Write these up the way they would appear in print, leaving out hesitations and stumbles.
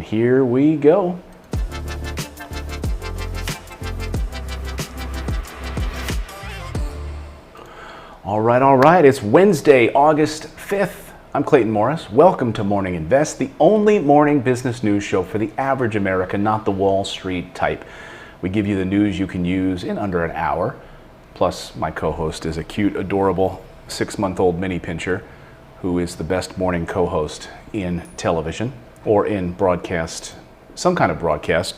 And here we go. All right. It's Wednesday, August 5th. I'm Clayton Morris. Welcome to Morning Invest, the only morning business news show for the average American, not the Wall Street type. We give you the news you can use in under an hour. Plus, my co-host is a cute, adorable 6-month-old mini pincher who is the best morning co-host in television or in broadcast, some kind of broadcast.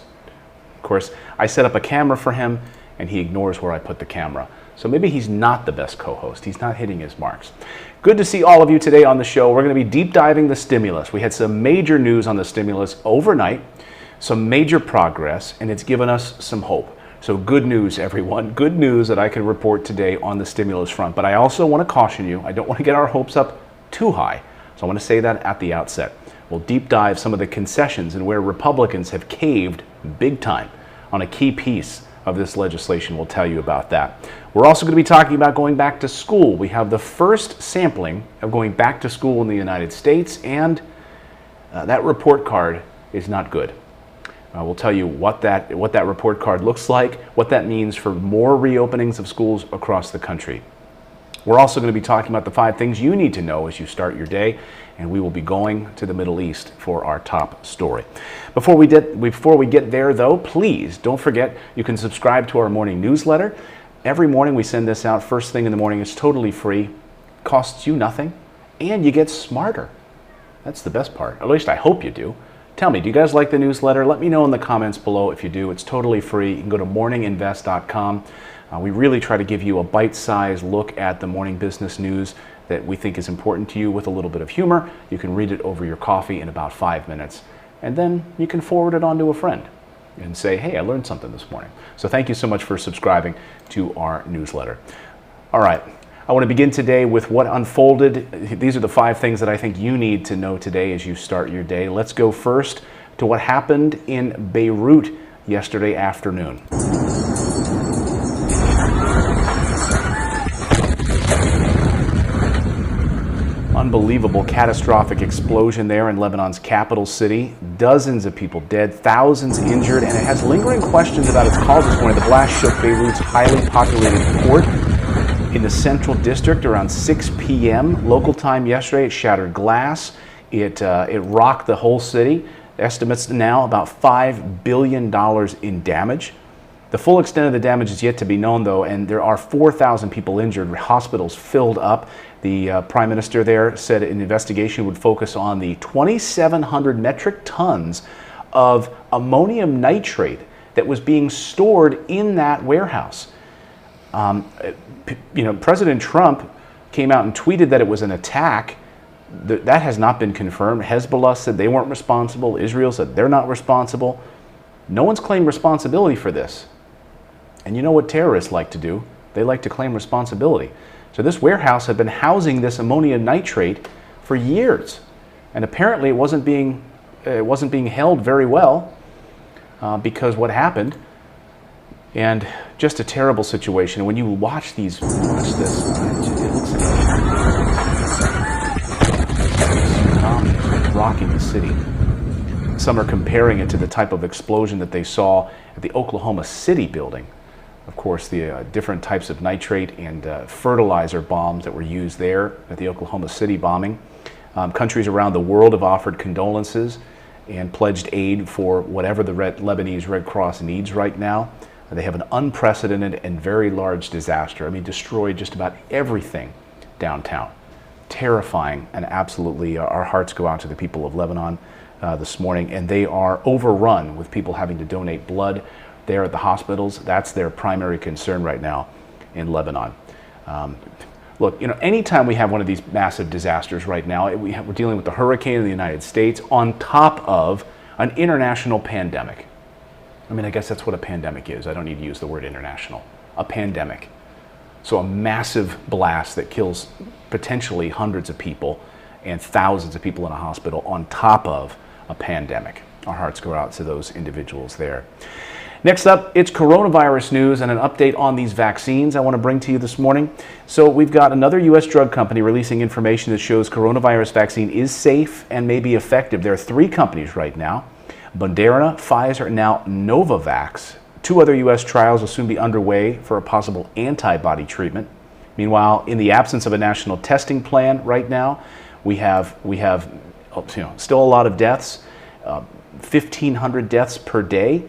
Of course, I set up a camera for him and he ignores where I put the camera. So maybe he's not the best co-host. He's not hitting his marks. Good to see all of you today on the show. We're going to be deep diving the stimulus. We had some major news on the stimulus overnight, some major progress, and it's given us some hope. So good news, everyone. Good news that I can report today on the stimulus front. But I also want to caution you, I don't want to get our hopes up too high. So I want to say that at the outset. We'll deep dive some of the concessions and where Republicans have caved big time on a key piece of this legislation. We'll tell you about that. We're also going to be talking about going back to school. We have the first sampling of going back to school in the United States, and that report card is not good. We'll tell you what that report card looks like, what that means for more reopenings of schools across the country. We're also going to be talking about the 5 things you need to know as you start your day, and we will be going to the Middle East for our top story. Before we get there, though, please don't forget you can subscribe to our morning newsletter. Every morning we send this out first thing in the morning. It's totally free, costs you nothing, and you get smarter. That's the best part. At least I hope you do. Tell me, do you guys like the newsletter? Let me know in the comments below if you do. It's totally free. You can go to morninginvest.com. We really try to give you a bite-sized look at the morning business news that we think is important to you with a little bit of humor. You can read it over your coffee in about 5 minutes, and then you can forward it on to a friend and say, hey, I learned something this morning. So thank you so much for subscribing to our newsletter. All right. I want to begin today with what unfolded. These are the 5 things that I think you need to know today as you start your day. Let's go first to what happened in Beirut yesterday afternoon. Unbelievable, catastrophic explosion there in Lebanon's capital city. Dozens of people dead, thousands injured, and it has lingering questions about its cause this morning. The blast shook Beirut's highly populated port in the central district around 6 p.m. local time yesterday. It shattered glass. It rocked the whole city. Estimates now about $5 billion in damage. The full extent of the damage is yet to be known, though, and there are 4,000 people injured. Hospitals filled up. The prime minister there said an investigation would focus on the 2,700 metric tons of ammonium nitrate that was being stored in that warehouse. President Trump came out and tweeted that it was an attack. That has not been confirmed. Hezbollah said they weren't responsible. Israel said they're not responsible. No one's claimed responsibility for this. And you know what terrorists like to do? They like to claim responsibility. So this warehouse had been housing this ammonium nitrate for years, and apparently it wasn't being held very well because what happened. And just a terrible situation. When you watch this, it looks like tsunami rocking the city. Some are comparing it to the type of explosion that they saw at the Oklahoma City building. Of course, the different types of nitrate and fertilizer bombs that were used there at the Oklahoma City bombing. Countries around the world have offered condolences and pledged aid for whatever the Lebanese Red Cross needs right now. They have an unprecedented and very large disaster. Destroyed just about everything downtown. Terrifying, and absolutely our hearts go out to the people of Lebanon this morning, and they are overrun with people having to donate blood there at the hospitals. That's their primary concern right now in Lebanon. Look, anytime we have one of these massive disasters right now, we're dealing with the hurricane in the United States on top of an international pandemic. I guess that's what a pandemic is. I don't need to use the word international. A pandemic. So a massive blast that kills potentially hundreds of people and thousands of people in a hospital on top of a pandemic. Our hearts go out to those individuals there. Next up, it's coronavirus news and an update on these vaccines I want to bring to you this morning. So we've got another U.S. drug company releasing information that shows coronavirus vaccine is safe and may be effective. There are 3 companies right now Moderna, Pfizer, and now Novavax. 2 other U.S. trials will soon be underway for a possible antibody treatment. Meanwhile, in the absence of a national testing plan right now, we have still a lot of deaths, 1,500 deaths per day,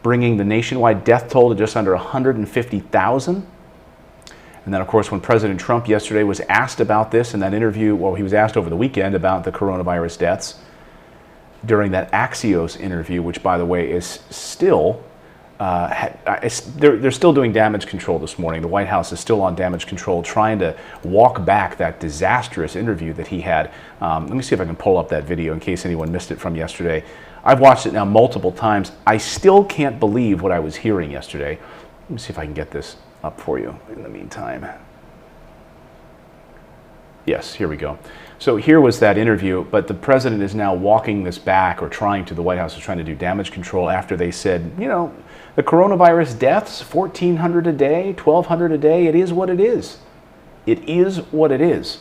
bringing the nationwide death toll to just under 150,000. And then, of course, when President Trump yesterday was asked about this in that interview, well, he was asked over the weekend about the coronavirus deaths during that Axios interview, which, by the way, is still, they're still doing damage control this morning. The White House is still on damage control, trying to walk back that disastrous interview that he had. Let me see if I can pull up that video in case anyone missed it from yesterday. I've watched it now multiple times. I still can't believe what I was hearing yesterday. Let me see if I can get this up for you in the meantime. Yes, here we go. So here was that interview, but the president is now walking this back, or trying to. The White House is trying to do damage control after they said, you know, the coronavirus deaths, 1,400 a day, 1,200 a day, it is what it is. It is what it is.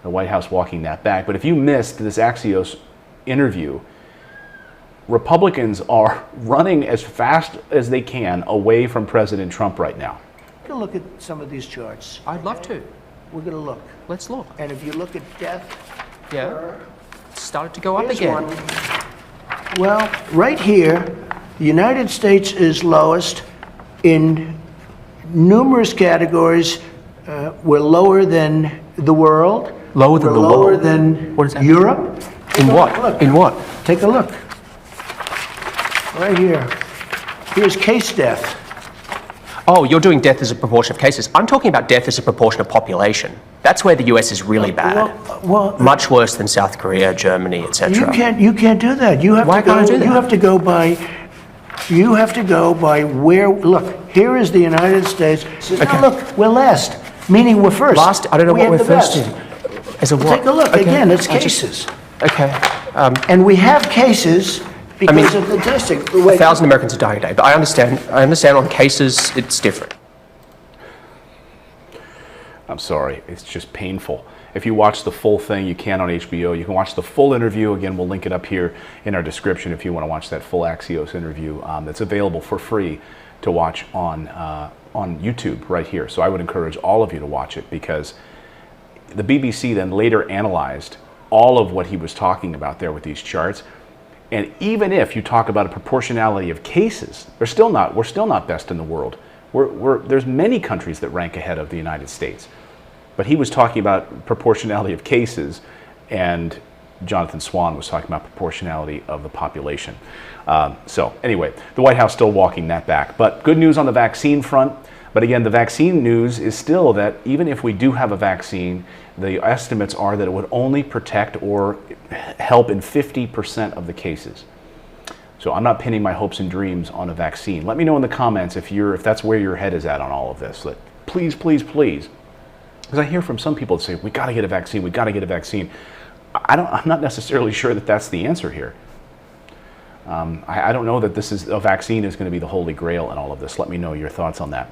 The White House walking that back. But if you missed this Axios interview, Republicans are running as fast as they can away from President Trump right now. We're going to look at some of these charts. I'd love to. We're going to look. Let's look. And if you look at death, Yeah. It started to go up here's again. one. Well, right here, the United States is lowest in numerous categories. We're lower than the world. Lower than We're the lower world? than What is that? Europe. In Look, what? look. In what? Take a look. Right here. Here's case death. Oh, you're doing death as a proportion of cases. I'm talking about death as a proportion of population. That's where the US is really bad. Well, Much worse than South Korea, Germany, etc. you can't do that. You have Why to go, can't I do that? You have to go by where. Look, here is the United States. Okay. Now look, we're last, meaning we're first. Last, I don't know We what have we're the first best. in. As a what? Take a look Okay. again. It's I just- cases, Okay. and we have cases because of the testing. Wait, 1,000 Americans are dying a day, but I understand on cases, it's different. I'm sorry, it's just painful. If you watch the full thing, you can on HBO. You can watch the full interview. Again, we'll link it up here in our description if you want to watch that full Axios interview. That's available for free to watch on YouTube right here. So I would encourage all of you to watch it, because the BBC then later analyzed all of what he was talking about there with these charts. And even if you talk about a proportionality of cases, we're still not best in the world. There's many countries that rank ahead of the United States. But he was talking about proportionality of cases, and Jonathan Swan was talking about proportionality of the population. So anyway, the White House still walking that back. But good news on the vaccine front. But again, the vaccine news is still that even if we do have a vaccine, the estimates are that it would only protect or help in 50% of the cases. So I'm not pinning my hopes and dreams on a vaccine. Let me know in the comments if that's where your head is at on all of this. Please, please, please. Because I hear from some people that say, we got to get a vaccine, we got to get a vaccine. I'm not necessarily sure that that's the answer here. I don't know that a vaccine is going to be the holy grail in all of this. Let me know your thoughts on that.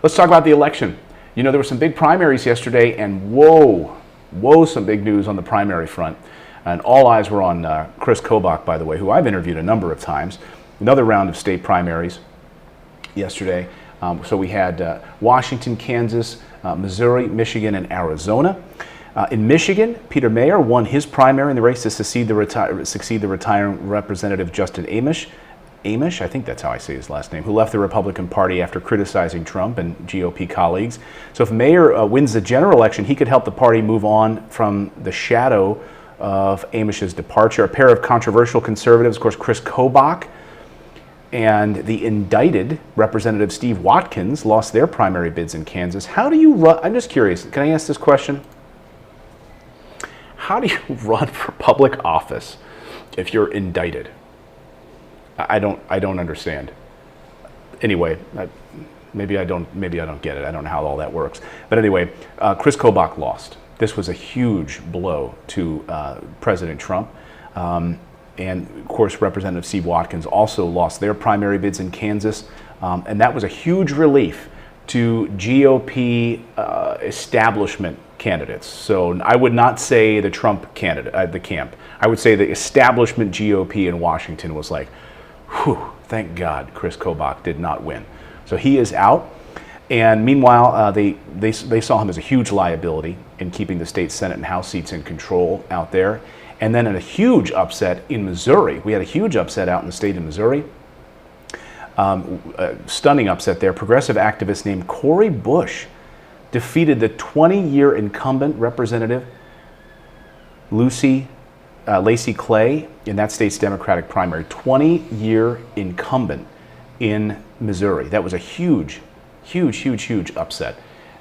Let's talk about the election. You know, there were some big primaries yesterday, and whoa, some big news on the primary front. And all eyes were on Chris Kobach, by the way, who I've interviewed a number of times. Another round of state primaries yesterday. So we had Washington, Kansas, Missouri, Michigan, and Arizona. In Michigan, Peter Mayer won his primary in the race to succeed the retiring Representative Justin Amash, I think that's how I say his last name, who left the Republican Party after criticizing Trump and GOP colleagues. So if Mayer wins the general election, he could help the party move on from the shadow of Amish's departure. A pair of controversial conservatives, of course, Chris Kobach and the indicted Representative Steve Watkins, lost their primary bids in Kansas. How do you run? I'm just curious. Can I ask this question? How do you run for public office if you're indicted? I don't understand. Anyway, maybe I don't get it. I don't know how all that works. But anyway, Chris Kobach lost. This was a huge blow to President Trump. And of course, Representative Steve Watkins also lost their primary bids in Kansas. And that was a huge relief to GOP establishment candidates. So I would not say the Trump candidate, the camp. I would say the establishment GOP in Washington was like, whew, thank God Chris Kobach did not win. So he is out. And meanwhile, they saw him as a huge liability in keeping the state Senate and House seats in control out there. And then in a huge upset in Missouri, we had a huge upset out in the state of Missouri. A stunning upset there. Progressive activist named Cori Bush defeated the 20-year incumbent representative Lacey Clay in that state's Democratic primary. 20-year incumbent in Missouri. That was a huge upset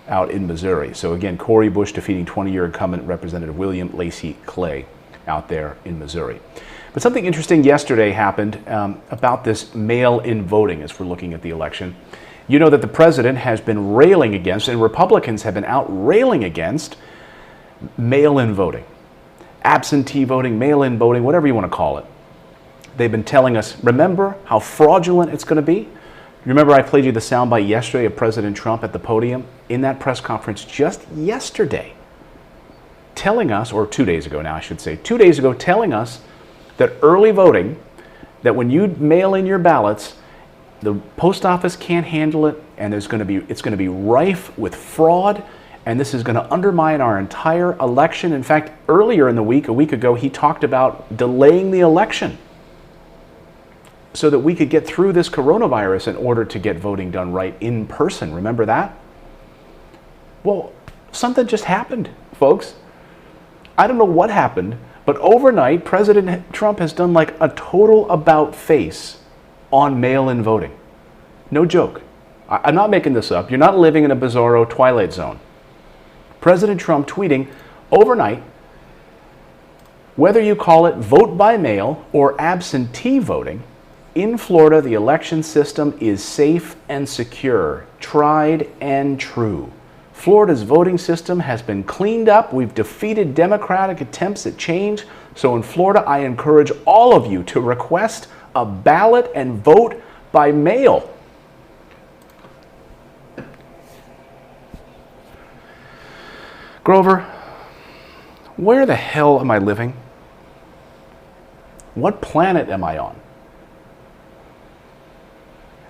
out in Missouri. So again, Cori Bush defeating 20-year incumbent Representative William Lacey Clay out there in Missouri. But something interesting yesterday happened about this mail-in voting as we're looking at the election. You know that the president has been railing against, and Republicans have been out railing against, mail-in voting. Absentee voting, mail-in voting, whatever you want to call it. They've been telling us, remember how fraudulent it's going to be? Remember I played you the soundbite yesterday of President Trump at the podium in that press conference just yesterday, telling us, or 2 days ago now I should say, 2 days ago telling us that early voting, that when you mail in your ballots, the post office can't handle it, and it's going to be rife with fraud, and this is going to undermine our entire election. In fact, earlier in the week, a week ago, he talked about delaying the election so that we could get through this coronavirus in order to get voting done right in person. Remember that? Well, something just happened, folks. I don't know what happened, but overnight, President Trump has done like a total about-face on mail-in voting. No joke. I'm not making this up. You're not living in a bizarro twilight zone. President Trump tweeting overnight, whether you call it vote by mail or absentee voting, in Florida, the election system is safe and secure, tried and true. Florida's voting system has been cleaned up. We've defeated Democratic attempts at change. So in Florida, I encourage all of you to request a ballot and vote by mail. Grover, where the hell am I living? What planet am I on?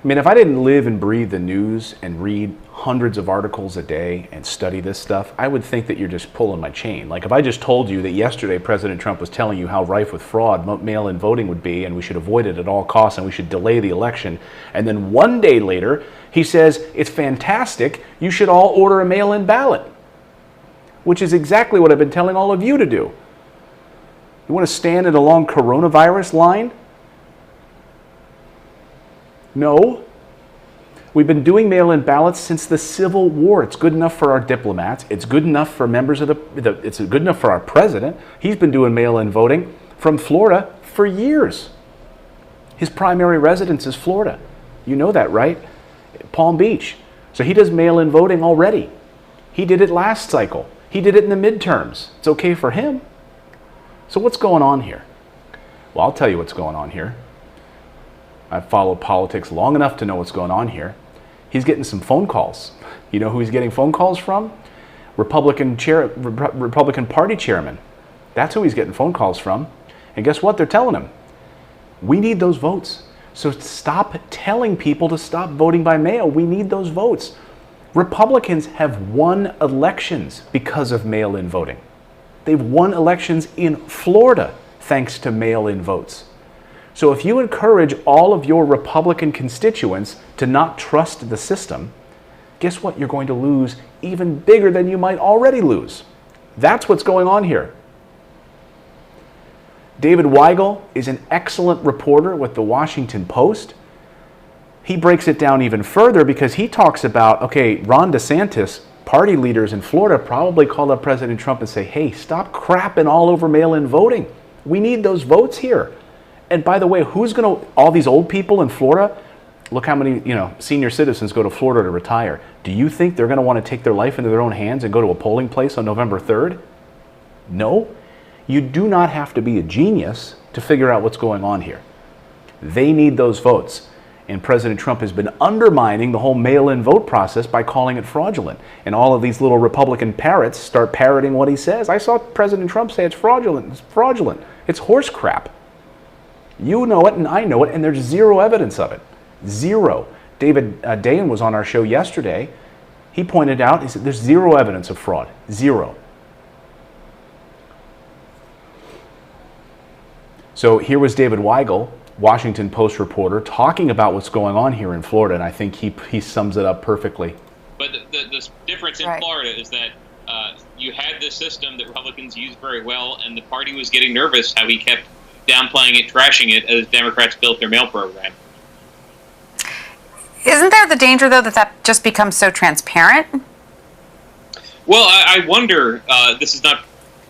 I mean, if I didn't live and breathe the news and read hundreds of articles a day and study this stuff, I would think that you're just pulling my chain. Like if I just told you that yesterday President Trump was telling you how rife with fraud mail-in voting would be and we should avoid it at all costs and we should delay the election, and then one day later he says it's fantastic, you should all order a mail-in ballot, which is exactly what I've been telling all of you to do. You want to stand in a long coronavirus line? No. We've been doing mail-in ballots since the Civil War. It's good enough for our diplomats. It's good enough for members of it's good enough for our president. He's been doing mail-in voting from Florida for years. His primary residence is Florida. You know that, right? Palm Beach. So he does mail-in voting already. He did it last cycle. He did it in the midterms. It's okay for him. So what's going on here? Well, I'll tell you what's going on here. I've followed politics long enough to know what's going on here. He's getting some phone calls. You know who he's getting phone calls from? Republican Party chairman. That's who he's getting phone calls from. And guess what? They're telling him, we need those votes. So stop telling people to stop voting by mail. We need those votes. Republicans have won elections because of mail-in voting. They've won elections in Florida thanks to mail-in votes. So if you encourage all of your Republican constituents to not trust the system, guess what? You're going to lose even bigger than you might already lose. That's what's going on here. David Weigel is an excellent reporter with the Washington Post. He breaks it down even further because he talks about, okay, Ron DeSantis, party leaders in Florida probably called up President Trump and say, hey, stop crapping all over mail-in voting. We need those votes here. And by the way, who's going to, all these old people in Florida, look how many, senior citizens go to Florida to retire. Do you think they're going to want to take their life into their own hands and go to a polling place on November 3rd? No. You do not have to be a genius to figure out what's going on here. They need those votes. And President Trump has been undermining the whole mail-in vote process by calling it fraudulent. And all of these little Republican parrots start parroting what he says. I saw President Trump say it's fraudulent. It's fraudulent. It's horse crap. You know it and I know it, and there's zero evidence of it. Zero. David Dayen was on our show yesterday. He pointed out, he said, there's zero evidence of fraud. Zero. So here was David Weigel, Washington Post reporter, talking about what's going on here in Florida, and I think he sums it up perfectly. But the difference in Florida is that you had this system that Republicans used very well, and the party was getting nervous how he kept downplaying it, trashing it, as Democrats built their mail program. Isn't there the danger, though, that just becomes so transparent? Well, I wonder, this is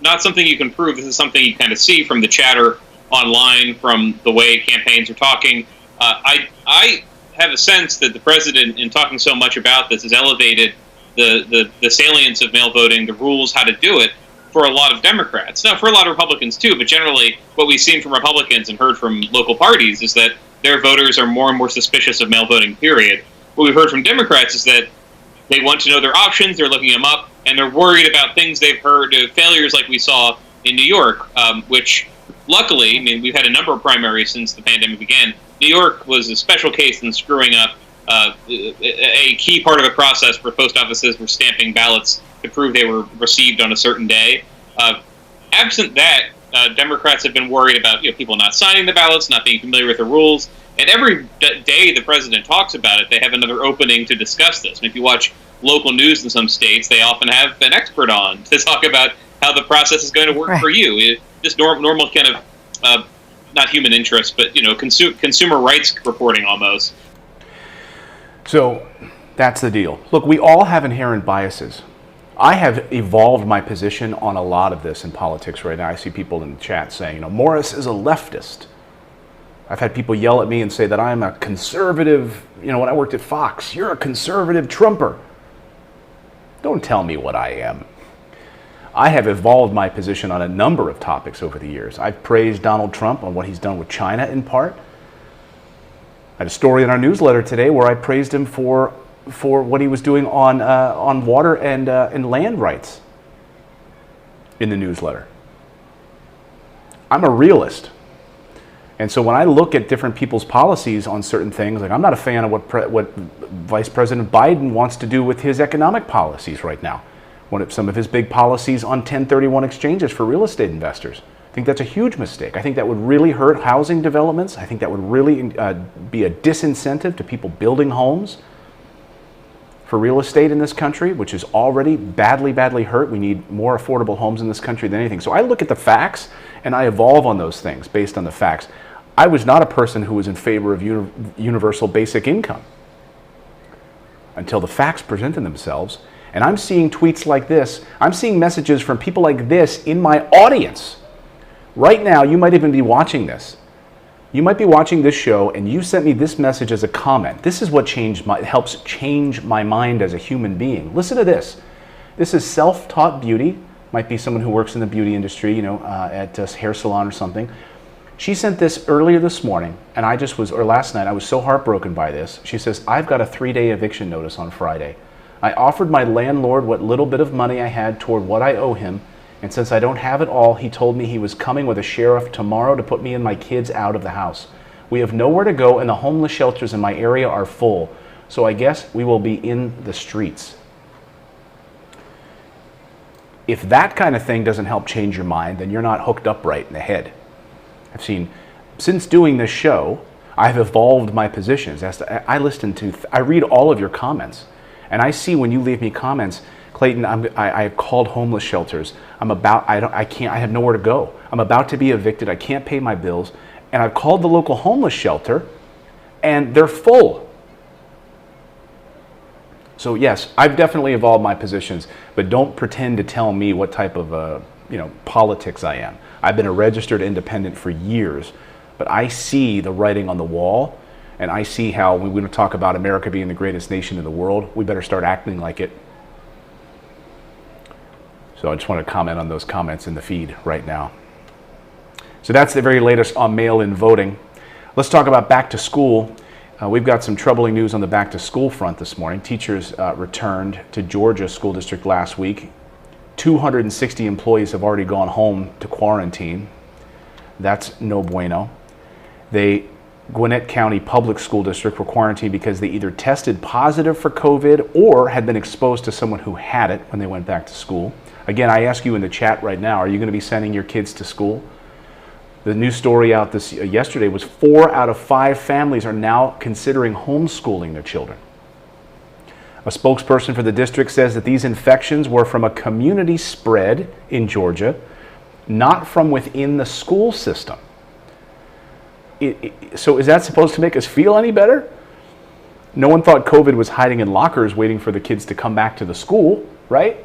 not something you can prove, this is something you kind of see from the chatter online, from the way campaigns are talking. I have a sense that the president, in talking so much about this, has elevated the salience of mail voting, the rules, how to do it, for a lot of Democrats. Now, for a lot of Republicans too, but generally what we've seen from Republicans and heard from local parties is that their voters are more and more suspicious of mail voting, period. What we've heard from Democrats is that they want to know their options, they're looking them up, and they're worried about things they've heard, failures like we saw in New York, which luckily, I mean, we've had a number of primaries since the pandemic began. New York was a special case in screwing up a key part of the process where post offices were stamping ballots to prove they were received on a certain day. Absent that, Democrats have been worried about people not signing the ballots, not being familiar with the rules. And every day the president talks about it, they have another opening to discuss this. And if you watch local news in some states, they often have an expert on to talk about how the process is going to work for you. Just normal kind of, not human interest, but consumer rights reporting almost. So that's the deal. Look, we all have inherent biases. I have evolved my position on a lot of this in politics right now. I see people in the chat saying, Morris is a leftist. I've had people yell at me and say that I'm a conservative, when I worked at Fox, you're a conservative Trumper. Don't tell me what I am. I have evolved my position on a number of topics over the years. I've praised Donald Trump on what he's done with China in part. I had a story in our newsletter today where I praised him for what he was doing on water and land rights in the newsletter. I'm a realist. And so when I look at different people's policies on certain things, like I'm not a fan of what Vice President Biden wants to do with his economic policies right now. Some of his big policies on 1031 exchanges for real estate investors. I think that's a huge mistake. I think that would really hurt housing developments. I think that would really be a disincentive to people building homes for real estate in this country, which is already badly, badly hurt. We need more affordable homes in this country than anything. So I look at the facts and I evolve on those things based on the facts. I was not a person who was in favor of universal basic income until the facts presented themselves. And I'm seeing tweets like this. I'm seeing messages from people like this in my audience. Right now, you might even be watching this. You might be watching this show and you sent me this message as a comment. This is what helps change my mind as a human being. Listen to this. This is self-taught beauty. Might be someone who works in the beauty industry, at a hair salon or something. She sent this earlier this morning, and last night, I was so heartbroken by this. She says, I've got a 3-day eviction notice on Friday. I offered my landlord what little bit of money I had toward what I owe him, and since I don't have it all, he told me he was coming with a sheriff tomorrow to put me and my kids out of the house. We have nowhere to go, and the homeless shelters in my area are full, so I guess we will be in the streets. If that kind of thing doesn't help change your mind, then you're not hooked up right in the head. Since doing this show, I've evolved my positions. I read all of your comments, and I see when you leave me comments, Clayton, I called homeless shelters. I have nowhere to go. I'm about to be evicted. I can't pay my bills, and I've called the local homeless shelter, and they're full. So yes, I've definitely evolved my positions, but don't pretend to tell me what type of politics I am. I've been a registered independent for years, but I see the writing on the wall, and I see how when we talk about America being the greatest nation in the world, we better start acting like it. So I just want to comment on those comments in the feed right now. So that's the very latest on mail-in voting. Let's talk about back to school. We've got some troubling news on the back to school front this morning. Teachers returned to Georgia School District last week. 260 employees have already gone home to quarantine. That's no bueno. Gwinnett County Public School District were quarantined because they either tested positive for COVID or had been exposed to someone who had it when they went back to school. Again, I ask you in the chat right now, are you going to be sending your kids to school? The news story out yesterday was 4 out of 5 families are now considering homeschooling their children. A spokesperson for the district says that these infections were from a community spread in Georgia, not from within the school system. So is that supposed to make us feel any better? No one thought COVID was hiding in lockers waiting for the kids to come back to the school, right?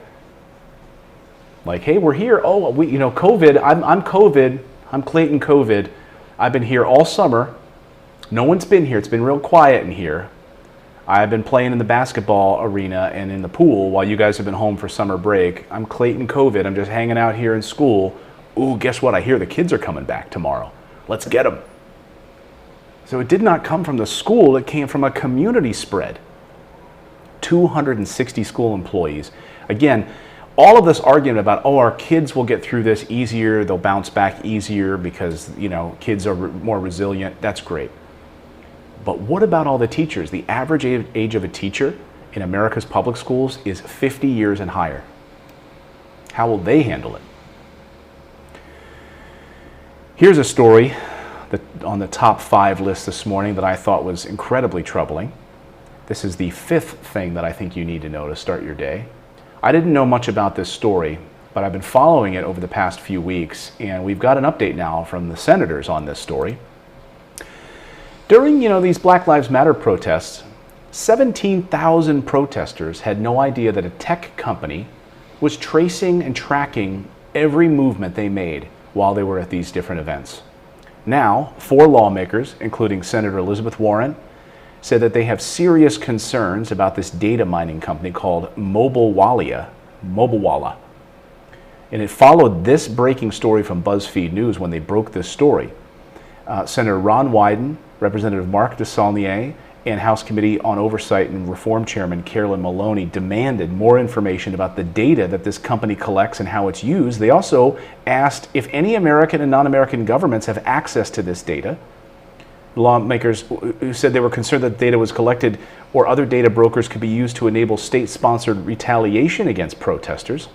Like, hey, we're here. Oh, COVID, I'm COVID. I'm Clayton COVID. I've been here all summer. No one's been here. It's been real quiet in here. I've been playing in the basketball arena and in the pool while you guys have been home for summer break. I'm Clayton COVID. I'm just hanging out here in school. Ooh, guess what? I hear the kids are coming back tomorrow. Let's get them. So it did not come from the school. It came from a community spread. 260 school employees. Again, all of this argument about, our kids will get through this easier, they'll bounce back easier because, kids are more resilient, that's great. But what about all the teachers? The average age of a teacher in America's public schools is 50 years and higher. How will they handle it? Here's a story on the top 5 list this morning that I thought was incredibly troubling. This is the 5th thing that I think you need to know to start your day. I didn't know much about this story, but I've been following it over the past few weeks, and we've got an update now from the senators on this story. During, these Black Lives Matter protests, 17,000 protesters had no idea that a tech company was tracing and tracking every movement they made while they were at these different events. Now, 4 lawmakers, including Senator Elizabeth Warren, said that they have serious concerns about this data mining company called Mobile Walla. And it followed this breaking story from BuzzFeed News when they broke this story. Senator Ron Wyden, Representative Mark DeSaulnier, and House Committee on Oversight and Reform Chairman Carolyn Maloney demanded more information about the data that this company collects and how it's used. They also asked if any American and non-American governments have access to this data. Lawmakers who said they were concerned that data was collected or other data brokers could be used to enable state-sponsored retaliation against protesters.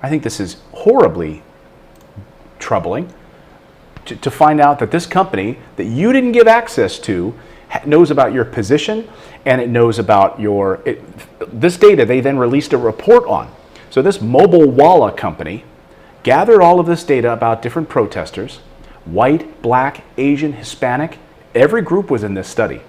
I think this is horribly troubling to find out that this company that you didn't give access to knows about your position and it knows about this data they then released a report on. So this Mobile Walla company gathered all of this data about different protesters, white, black, Asian, Hispanic, every group was in this study.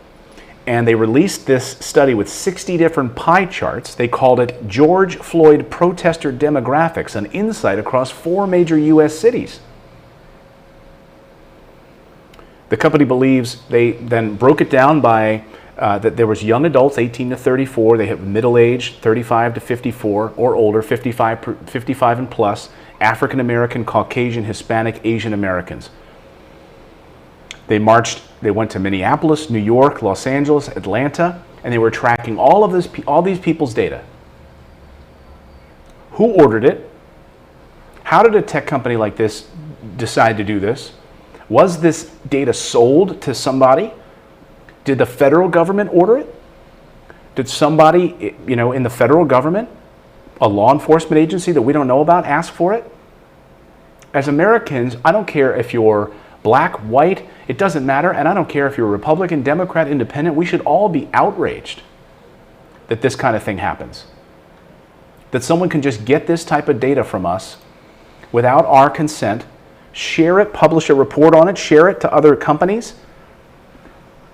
And they released this study with 60 different pie charts. They called it George Floyd Protester Demographics, an insight across 4 major U.S. cities. The company believes they then broke it down by that there was young adults, 18 to 34, they have middle age, 35 to 54 or older, 55 and plus, African American, Caucasian, Hispanic, Asian Americans. They went to Minneapolis, New York, Los Angeles, Atlanta, and they were tracking all these people's data. Who ordered it? How did a tech company like this decide to do this? Was this data sold to somebody? Did the federal government order it? Did somebody, in the federal government, a law enforcement agency that we don't know about, ask for it? As Americans, I don't care if you're black, white, it doesn't matter, and I don't care if you're Republican, Democrat, Independent, we should all be outraged that this kind of thing happens. That someone can just get this type of data from us without our consent, share it, publish a report on it, share it to other companies.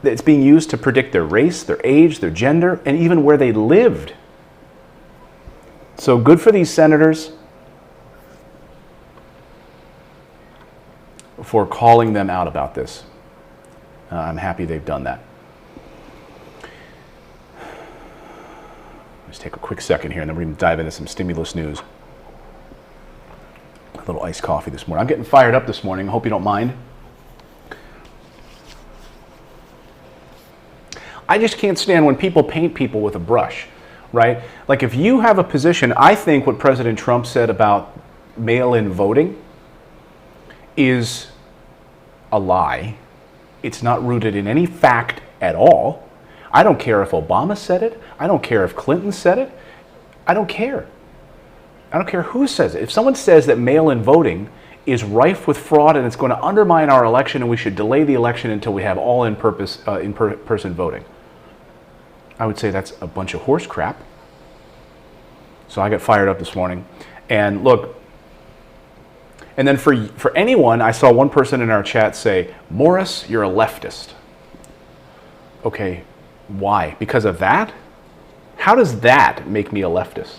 It's being used to predict their race, their age, their gender, and even where they lived. So good for these senators for calling them out about this. I'm happy they've done that. Let's take a quick second here and then we're going to dive into some stimulus news. A little iced coffee this morning. I'm getting fired up this morning. I hope you don't mind. I just can't stand when people paint people with a brush, right? Like if you have a position, I think what President Trump said about mail-in voting is a lie. It's not rooted in any fact at all. I don't care if Obama said it. I don't care if Clinton said it. I don't care. I don't care who says it. If someone says that mail-in voting is rife with fraud and it's going to undermine our election and we should delay the election until we have all in-person voting, I would say that's a bunch of horse crap. So I got fired up this morning. And look, and then for anyone, I saw one person in our chat say, Morris, you're a leftist. Okay, why? Because of that? How does that make me a leftist?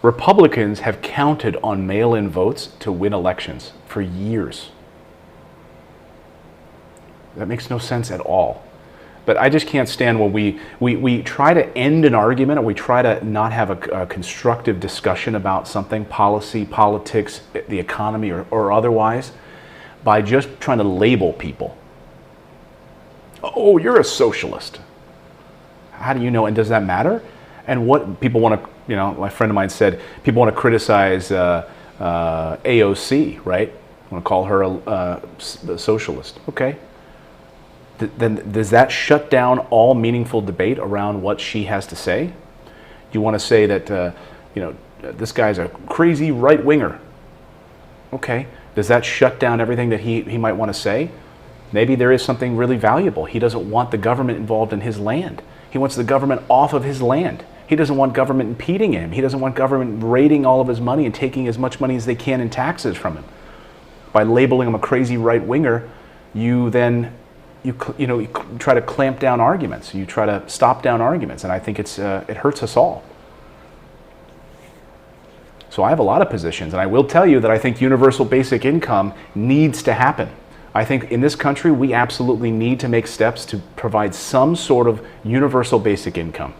Republicans have counted on mail-in votes to win elections for years. That makes no sense at all. But I just can't stand when we try to end an argument or we try to not have a constructive discussion about something, policy, politics, the economy, or otherwise, by just trying to label people. Oh, you're a socialist. How do you know? And does that matter? And what people want to, you know, my friend of mine said, people want to criticize AOC, right? Want to call her a socialist. Okay. Then does that shut down all meaningful debate around what she has to say? Do you want to say that, this guy's a crazy right-winger? Okay. Does that shut down everything that he might want to say? Maybe there is something really valuable. He doesn't want the government involved in his land. He wants the government off of his land. He doesn't want government impeding him. He doesn't want government raiding all of his money and taking as much money as they can in taxes from him. By labeling him a crazy right-winger, you try to clamp down arguments. You try to stop down arguments, and I think it hurts us all. So I have a lot of positions, and I will tell you that I think universal basic income needs to happen. I think in this country, we absolutely need to make steps to provide some sort of universal basic income.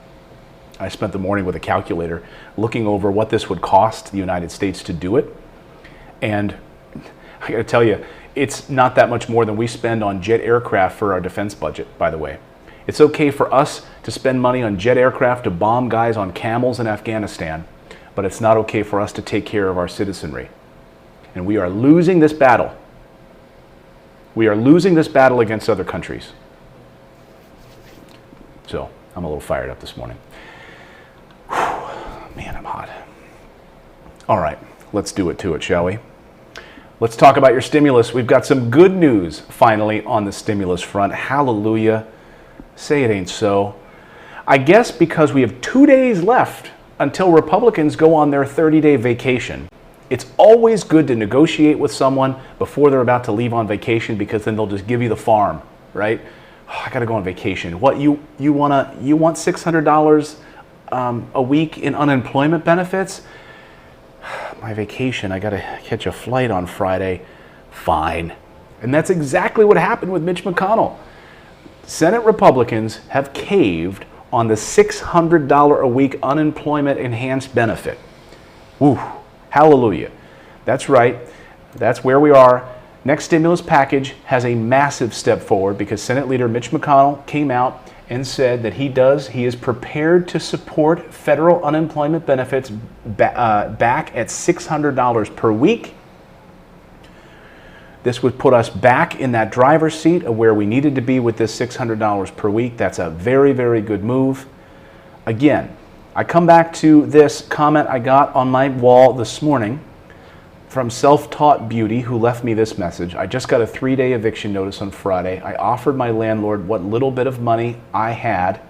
I spent the morning with a calculator looking over what this would cost the United States to do it. And I gotta tell you, it's not that much more than we spend on jet aircraft for our defense budget, by the way. It's okay for us to spend money on jet aircraft to bomb guys on camels in Afghanistan, but it's not okay for us to take care of our citizenry. And we are losing this battle. We are losing this battle against other countries. So I'm a little fired up this morning. Whew, man, I'm hot. All right, let's do it to it, shall we? Let's talk about your stimulus. We've got some good news finally on the stimulus front. Hallelujah. Say it ain't so. I guess because we have 2 days left until Republicans go on their 30-day vacation. It's always good to negotiate with someone before they're about to leave on vacation, because then they'll just give you the farm, right? Oh, I got to go on vacation. What, you want $600 a week in unemployment benefits? My vacation, I got to catch a flight on Friday. Fine. And that's exactly what happened with Mitch McConnell. Senate Republicans have caved on the $600 a week unemployment enhanced benefit. Woo. Hallelujah. That's right. That's where we are. Next stimulus package has a massive step forward because Senate Leader Mitch McConnell came out and said that he is prepared to support federal unemployment benefits back at $600 per week. This would put us back in that driver's seat of where we needed to be with this $600 per week. That's a very, very good move. Again, I come back to this comment I got on my wall this morning from Self-Taught Beauty, who left me this message. I just got a 3-day eviction notice on Friday. I offered my landlord what little bit of money I had,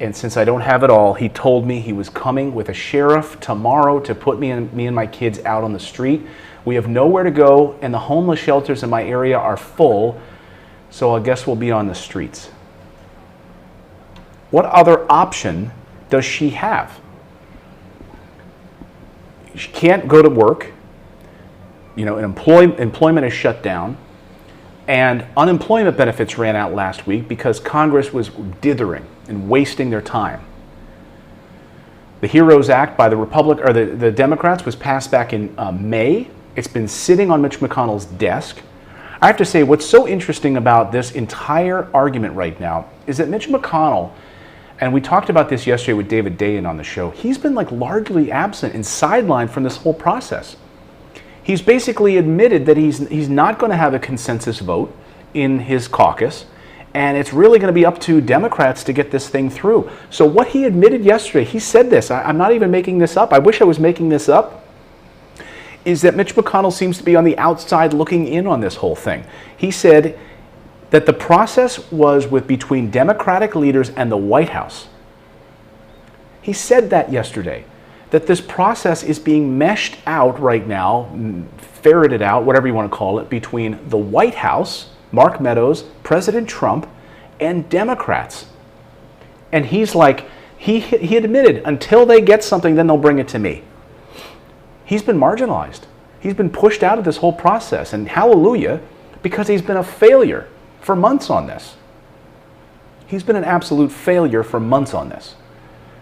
and since I don't have it all, he told me he was coming with a sheriff tomorrow to put me and my kids out on the street. We have nowhere to go, and the homeless shelters in my area are full, so I guess we'll be on the streets. What other option does she have? She can't go to work. Employment is shut down, and unemployment benefits ran out last week because Congress was dithering and wasting their time. The HEROES Act by the Democrats was passed back in May. It's been sitting on Mitch McConnell's desk. I have to say, what's so interesting about this entire argument right now is that Mitch McConnell, and we talked about this yesterday with David Dayen on the show, he's been like largely absent and sidelined from this whole process. He's basically admitted that he's not going to have a consensus vote in his caucus, and it's really going to be up to Democrats to get this thing through. So what he admitted yesterday, he said this, I'm not even making this up, I wish I was making this up, is that Mitch McConnell seems to be on the outside looking in on this whole thing. He said that the process was between Democratic leaders and the White House. He said that yesterday, that this process is being meshed out right now, ferreted out, whatever you want to call it, between the White House, Mark Meadows, President Trump, and Democrats. And he's like, he admitted, until they get something, then they'll bring it to me. He's been marginalized. He's been pushed out of this whole process, and hallelujah, because he's been a failure for months on this. He's been an absolute failure for months on this.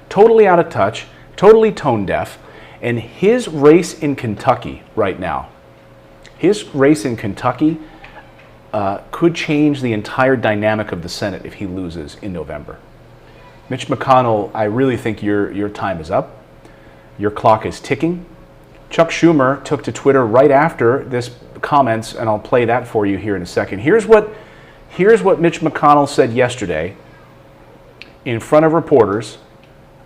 Totally out of touch, totally tone deaf, and his race in Kentucky right now, could change the entire dynamic of the Senate if he loses in November. Mitch McConnell, I really think your time is up. Your clock is ticking. Chuck Schumer took to Twitter right after this comments, and I'll play that for you here in a second. Here's what Mitch McConnell said yesterday in front of reporters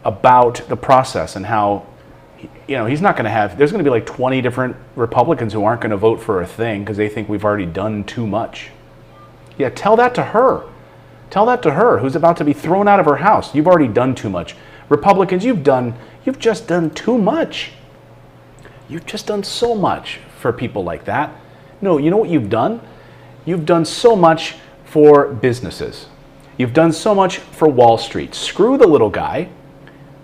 about the process and how, he's not going to have, there's going to be like 20 different Republicans who aren't going to vote for a thing because they think we've already done too much. Yeah, tell that to her. Tell that to her, who's about to be thrown out of her house. You've already done too much. Republicans, you've just done too much. You've just done so much for people like that. No, you know what you've done? You've done so much for businesses. You've done so much for Wall Street. Screw the little guy.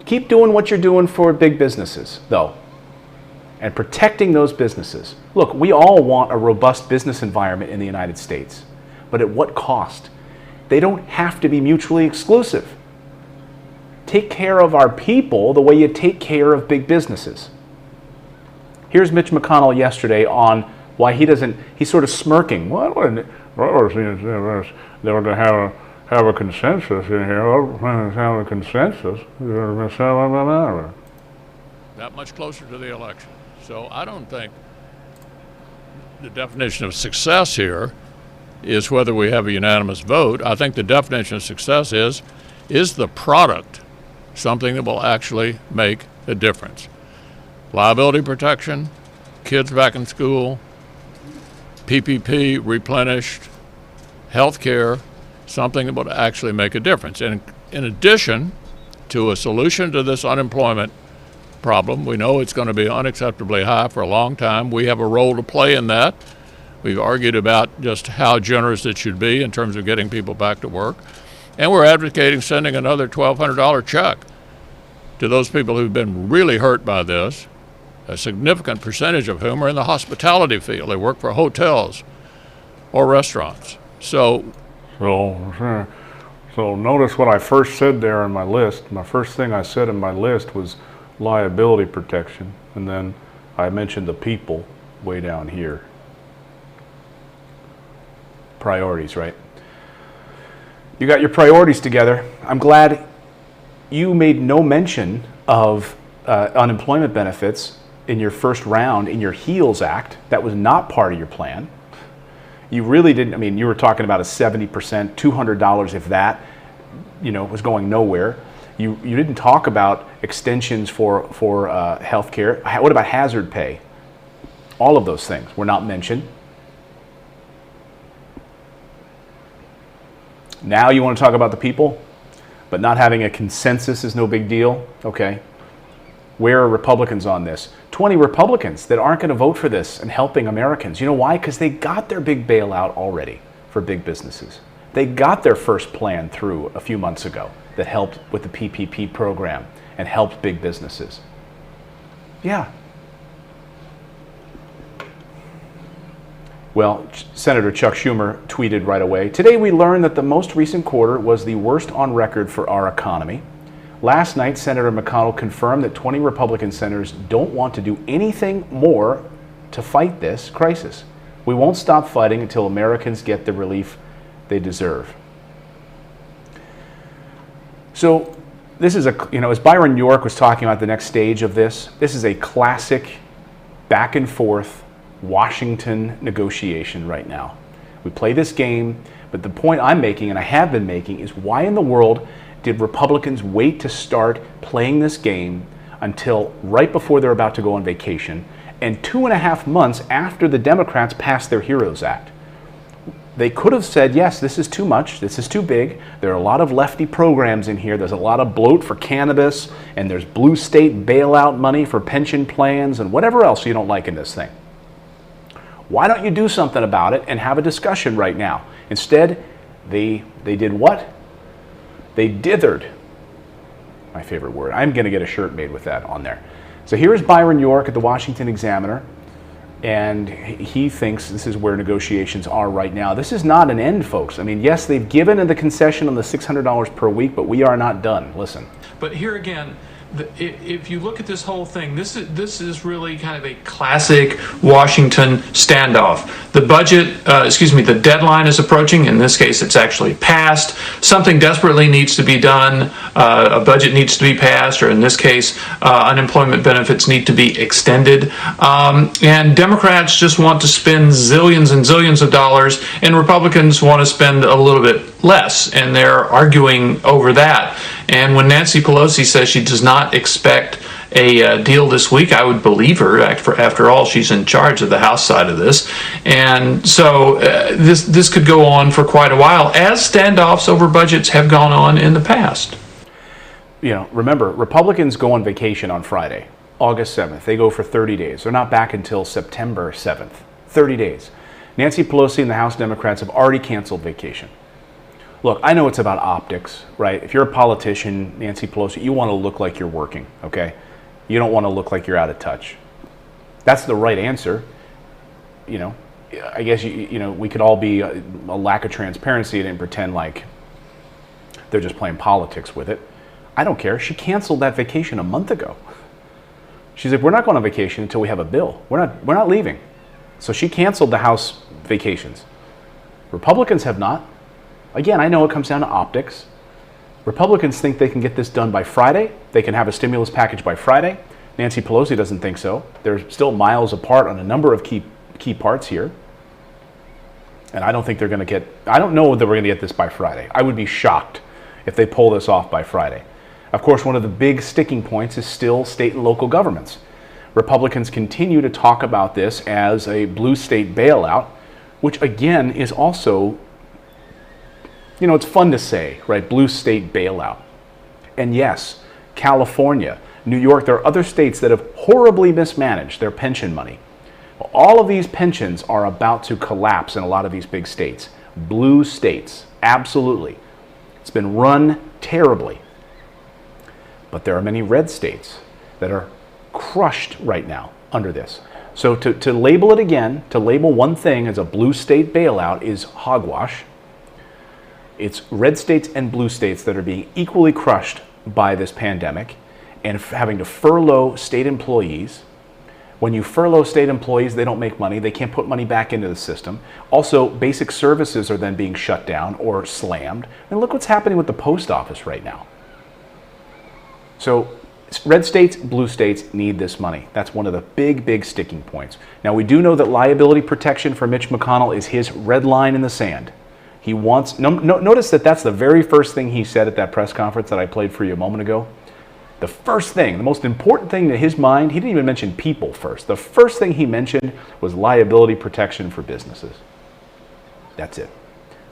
Keep doing what you're doing for big businesses, though, and protecting those businesses. Look, we all want a robust business environment in the United States, but at what cost? They don't have to be mutually exclusive. Take care of our people the way you take care of big businesses. Here's Mitch McConnell yesterday on why he's sort of smirking. What? They were to have a consensus in here. Have a consensus. That much closer to the election. So I don't think the definition of success here is whether we have a unanimous vote. I think the definition of success is the product something that will actually make a difference? Liability protection, kids back in school, PPP replenished, health care, something that would actually make a difference. And in addition to a solution to this unemployment problem, we know it's going to be unacceptably high for a long time. We have a role to play in that. We've argued about just how generous it should be in terms of getting people back to work. And we're advocating sending another $1,200 check to those people who've been really hurt by this, a significant percentage of whom are in the hospitality field. They work for hotels or restaurants. So notice what I first said there on my list. My first thing I said in my list was liability protection, and then I mentioned the people way down here. Priorities, right? You got your priorities together. I'm glad you made no mention of unemployment benefits in your first round in your HEALS Act. That was not part of your plan. You really didn't. I mean, you were talking about a 70%, $200 if that, was going nowhere. You didn't talk about extensions for health care. What about hazard pay? All of those things were not mentioned. Now you want to talk about the people, but not having a consensus is no big deal. Okay. Where are Republicans on this? 20 Republicans that aren't going to vote for this and helping Americans. You know why? Because they got their big bailout already for big businesses. They got their first plan through a few months ago that helped with the PPP program and helped big businesses. Yeah. Well, Senator Chuck Schumer tweeted right away, "Today we learned that the most recent quarter was the worst on record for our economy. Last night, Senator McConnell confirmed that 20 Republican senators don't want to do anything more to fight this crisis. We won't stop fighting until Americans get the relief they deserve. So this is as Byron York was talking about the next stage of this is a classic back and forth Washington negotiation right now. We play this game, but the point I'm making, and I have been making, is why in the world did Republicans wait to start playing this game until right before they're about to go on vacation and 2.5 months after the Democrats passed their HEROES Act? They could have said, yes, this is too much, this is too big, there are a lot of lefty programs in here, there's a lot of bloat for cannabis, and there's blue state bailout money for pension plans and whatever else you don't like in this thing. Why don't you do something about it and have a discussion right now? Instead, they did what? They dithered. My favorite word. I'm going to get a shirt made with that on there. So here is Byron York at the Washington Examiner, and he thinks this is where negotiations are right now. This is not an end, folks. I mean, yes, they've given in the concession on the $600 per week, but we are not done. Listen. But here again, if you look at this whole thing, this is really kind of a classic Washington standoff. The budget, the deadline is approaching. In this case, it's actually passed. Something desperately needs to be done. A budget needs to be passed, or in this case, unemployment benefits need to be extended. And Democrats just want to spend zillions and zillions of dollars, and Republicans want to spend a little bit less, and they're arguing over that. And when Nancy Pelosi says she does not expect a deal this week, I would believe her. After all, she's in charge of the House side of this. And so this could go on for quite a while, as standoffs over budgets have gone on in the past. Remember, Republicans go on vacation on Friday, August 7th. They go for 30 days. They're not back until September 7th. 30 days. Nancy Pelosi and the House Democrats have already canceled vacation. Look, I know it's about optics, right? If you're a politician, Nancy Pelosi, you want to look like you're working, okay? You don't want to look like you're out of touch. That's the right answer. I guess, we could all be a lack of transparency and pretend like they're just playing politics with it. I don't care. She canceled that vacation a month ago. She's like, we're not going on vacation until we have a bill. We're not leaving. So she canceled the House vacations. Republicans have not. Again, I know it comes down to optics. Republicans think they can get this done by Friday. They can have a stimulus package by Friday. Nancy Pelosi doesn't think so. They're still miles apart on a number of key parts here. And I don't think they're going to I don't know that we're going to get this by Friday. I would be shocked if they pull this off by Friday. Of course, one of the big sticking points is still state and local governments. Republicans continue to talk about this as a blue state bailout, which again is also, it's fun to say, right? Blue state bailout. And yes, California, New York, there are other states that have horribly mismanaged their pension money. All of these pensions are about to collapse in a lot of these big states. Blue states, absolutely. It's been run terribly. But there are many red states that are crushed right now under this. So to label it again, to label one thing as a blue state bailout is hogwash. It's red states and blue states that are being equally crushed by this pandemic and having to furlough state employees. When you furlough state employees, they don't make money. They can't put money back into the system. Also, basic services are then being shut down or slammed. And look what's happening with the post office right now. So red states, blue states need this money. That's one of the big sticking points. Now, we do know that liability protection for Mitch McConnell is his red line in the sand. He wants, notice that that's the very first thing he said at that press conference that I played for you a moment ago. The first thing, the most important thing to his mind, he didn't even mention people first. The first thing he mentioned was liability protection for businesses. That's it.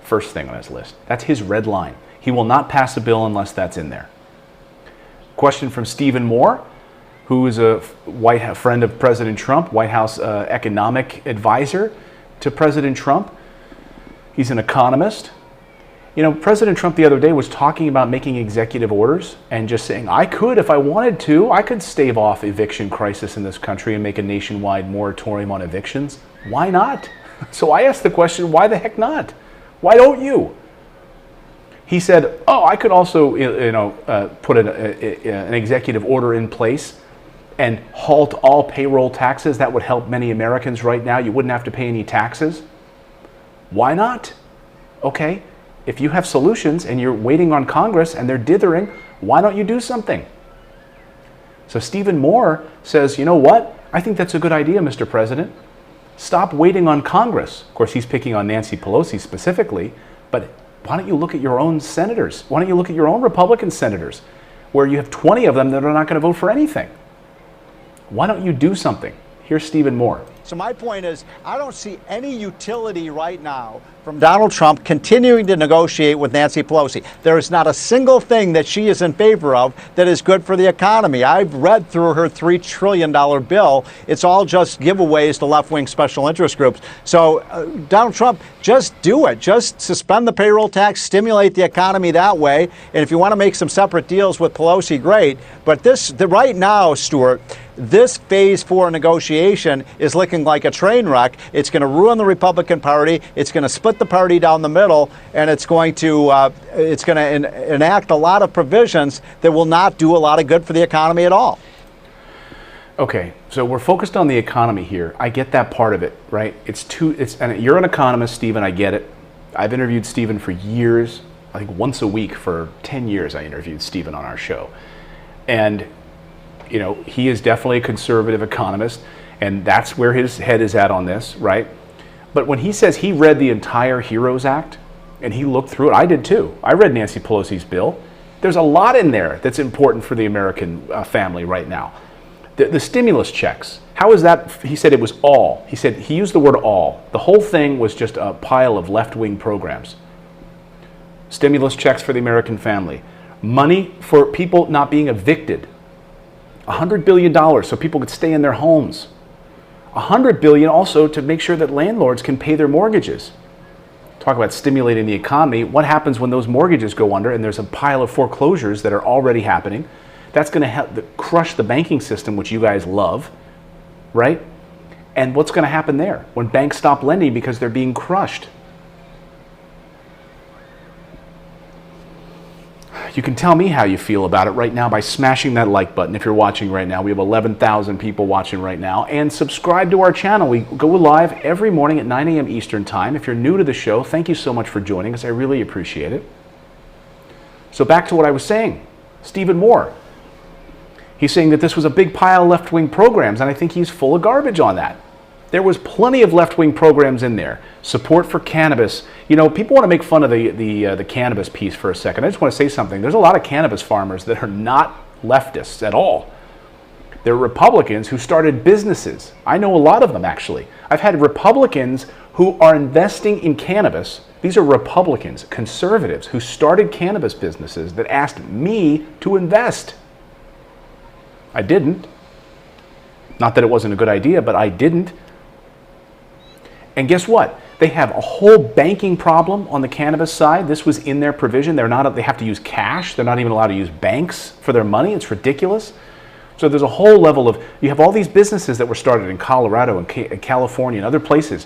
First thing on his list. That's his red line. He will not pass a bill unless that's in there. Question from Stephen Moore, who is a friend of President Trump, White House economic advisor to President Trump. He's an economist. President Trump the other day was talking about making executive orders and just saying, I could, if I wanted to, I could stave off eviction crisis in this country and make a nationwide moratorium on evictions. Why not? So I asked the question, why the heck not? Why don't you? He said, I could also put an executive order in place and halt all payroll taxes? That would help many Americans right now. You wouldn't have to pay any taxes. Why not? Okay, if you have solutions and you're waiting on Congress and they're dithering, why don't you do something? So Stephen Moore says, you know what? I think that's a good idea, Mr. President. Stop waiting on Congress. Of course, he's picking on Nancy Pelosi specifically, but why don't you look at your own senators? Why don't you look at your own Republican senators, where you have 20 of them that are not going to vote for anything? Why don't you do something? Here's Stephen Moore. So my point is, I don't see any utility right now from Donald Trump continuing to negotiate with Nancy Pelosi. There is not a single thing that she is in favor of that is good for the economy. I've read through her $3 trillion bill. It's all just giveaways to left-wing special interest groups. So Donald Trump, just do it. Just suspend the payroll tax, stimulate the economy that way. And if you want to make some separate deals with Pelosi, great. But right now, Stuart, this phase 4 negotiation is looking like a train wreck. It's going to ruin the Republican Party. It's going to split the party down the middle, and it's going to enact a lot of provisions that will not do a lot of good for the economy at all. Okay, so we're focused on the economy here. I get that part of it, right? And you're an economist, Stephen. I get it. I've interviewed Stephen for years. I think once a week for 10 years I interviewed Stephen on our show. And you know, he is definitely a conservative economist, and that's where his head is at on this, right? But when he says he read the entire HEROES Act and he looked through it, I did too. I read Nancy Pelosi's bill. There's a lot in there that's important for the American family right now. The stimulus checks, how is that? He said it was all. He used the word all. The whole thing was just a pile of left-wing programs. Stimulus checks for the American family. Money for people not being evicted. $100 billion so people could stay in their homes. $100 billion also to make sure that landlords can pay their mortgages. Talk about stimulating the economy. What happens when those mortgages go under and there's a pile of foreclosures that are already happening? That's going to crush the banking system, which you guys love, right? And what's going to happen there when banks stop lending because they're being crushed? You can tell me how you feel about it right now by smashing that like button. If you're watching right now, we have 11,000 people watching right now. And subscribe to our channel. We go live every morning at 9 a.m. Eastern Time. If you're new to the show, thank you so much for joining us. I really appreciate it. So back to what I was saying. Stephen Moore. He's saying that this was a big pile of left-wing programs, and I think he's full of garbage on that. There was plenty of left-wing programs in there. Support for cannabis. You know, people want to make fun of the cannabis piece for a second. I just want to say something. There's a lot of cannabis farmers that are not leftists at all. They're Republicans who started businesses. I know a lot of them, actually. I've had Republicans who are investing in cannabis. These are Republicans, conservatives, who started cannabis businesses that asked me to invest. I didn't. Not that it wasn't a good idea, but I didn't. And guess what? They have a whole banking problem on the cannabis side. This was in their provision. They have to use cash. They're not even allowed to use banks for their money. It's ridiculous. So there's a whole level of, you have all these businesses that were started in Colorado and California and other places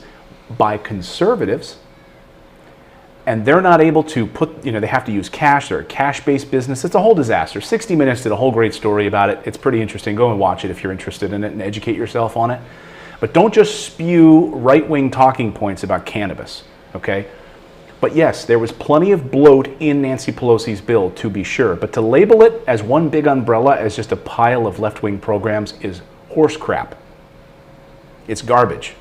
by conservatives, and they're not able to put, they have to use cash. They're a cash-based business. It's a whole disaster. 60 Minutes did a whole great story about it. It's pretty interesting. Go and watch it if you're interested in it and educate yourself on it. But don't just spew right-wing talking points about cannabis, okay? But yes, there was plenty of bloat in Nancy Pelosi's bill, to be sure. But to label it as one big umbrella, as just a pile of left-wing programs, is horse crap. It's garbage.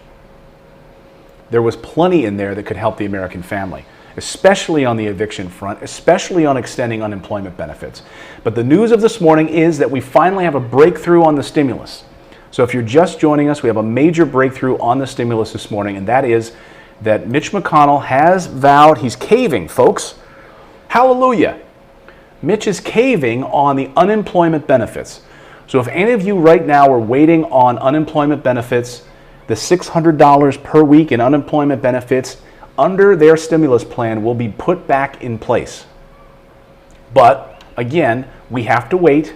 There was plenty in there that could help the American family, especially on the eviction front, especially on extending unemployment benefits. But the news of this morning is that we finally have a breakthrough on the stimulus. So if you're just joining us, we have a major breakthrough on the stimulus this morning, and that is that Mitch McConnell has vowed, he's caving, folks. Hallelujah. Mitch is caving on the unemployment benefits. So if any of you right now are waiting on unemployment benefits, the $600 per week in unemployment benefits under their stimulus plan will be put back in place. But again, we have to wait.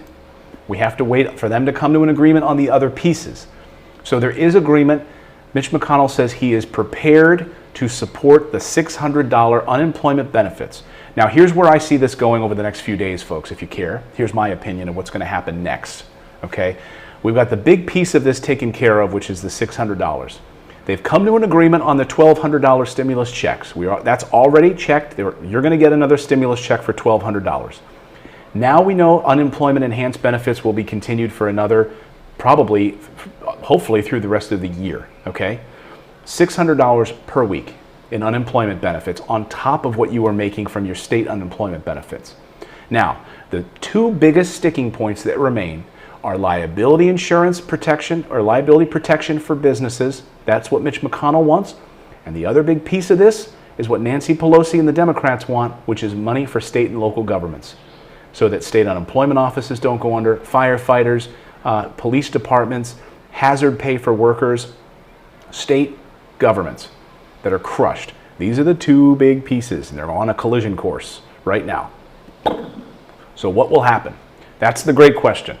We have to wait for them to come to an agreement on the other pieces. So there is agreement. Mitch McConnell says he is prepared to support the $600 unemployment benefits. Now, here's where I see this going over the next few days, folks, if you care. Here's my opinion of what's going to happen next, okay? We've got the big piece of this taken care of, which is the $600. They've come to an agreement on the $1,200 stimulus checks. That's already checked. You're going to get another stimulus check for $1,200. Now we know unemployment enhanced benefits will be continued for another, probably, hopefully through the rest of the year, okay? $600 per week in unemployment benefits on top of what you are making from your state unemployment benefits. Now, the two biggest sticking points that remain are liability insurance protection or liability protection for businesses. That's what Mitch McConnell wants. And the other big piece of this is what Nancy Pelosi and the Democrats want, which is money for state and local governments, so that state unemployment offices don't go under, firefighters, police departments, hazard pay for workers, state governments that are crushed. These are the two big pieces, and they're on a collision course right now. So what will happen? That's the great question.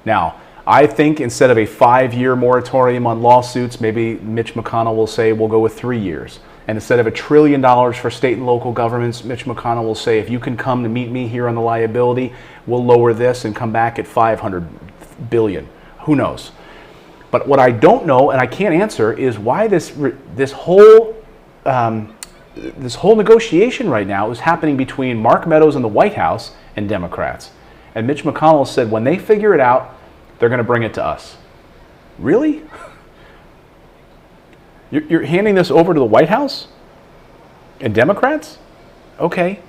Now, I think instead of a 5-year moratorium on lawsuits, maybe Mitch McConnell will say we'll go with 3 years. And instead of $1 trillion for state and local governments, Mitch McConnell will say, if you can come to meet me here on the liability, we'll lower this and come back at $500 billion. Who knows? But what I don't know, and I can't answer, is why this whole negotiation right now is happening between Mark Meadows and the White House and Democrats. And Mitch McConnell said when they figure it out, they're going to bring it to us. Really? You're handing this over to the White House and Democrats? Okay.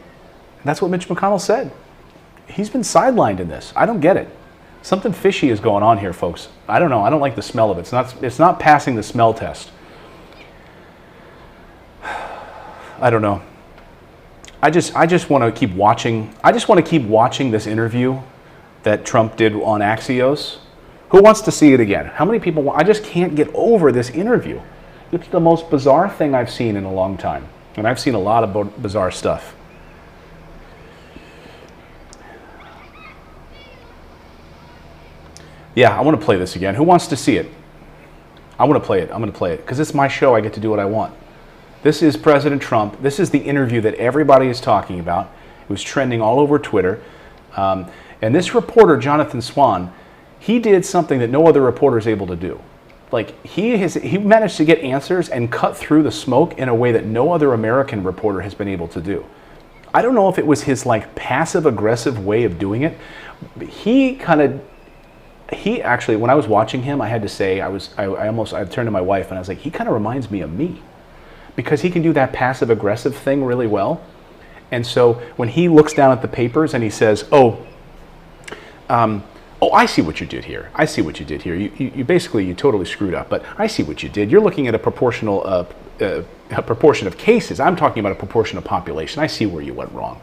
That's what Mitch McConnell said. He's been sidelined in this. I don't get it. Something fishy is going on here, folks. I don't know. I don't like the smell of it. It's not passing the smell test. I don't know. I just want to keep watching. I just want to keep watching this interview that Trump did on Axios. Who wants to see it again? How many people want? I just can't get over this interview. It's the most bizarre thing I've seen in a long time. And I've seen a lot of bizarre stuff. Yeah, I want to play this again. Who wants to see it? I want to play it. I'm going to play it because it's my show. I get to do what I want. This is President Trump. This is the interview that everybody is talking about. It was trending all over Twitter. And this reporter, Jonathan Swan, he did something that no other reporter is able to do. Like, he managed to get answers and cut through the smoke in a way that no other American reporter has been able to do. I don't know if it was his passive-aggressive way of doing it. He actually, when I was watching him, I had to say, I turned to my wife and I was like, he kind of reminds me of me. Because he can do that passive-aggressive thing really well. And so when he looks down at the papers and he says, I see what you did here. I see what you did here. You totally screwed up, but I see what you did. You're looking at a proportion of cases. I'm talking about a proportion of population. I see where you went wrong.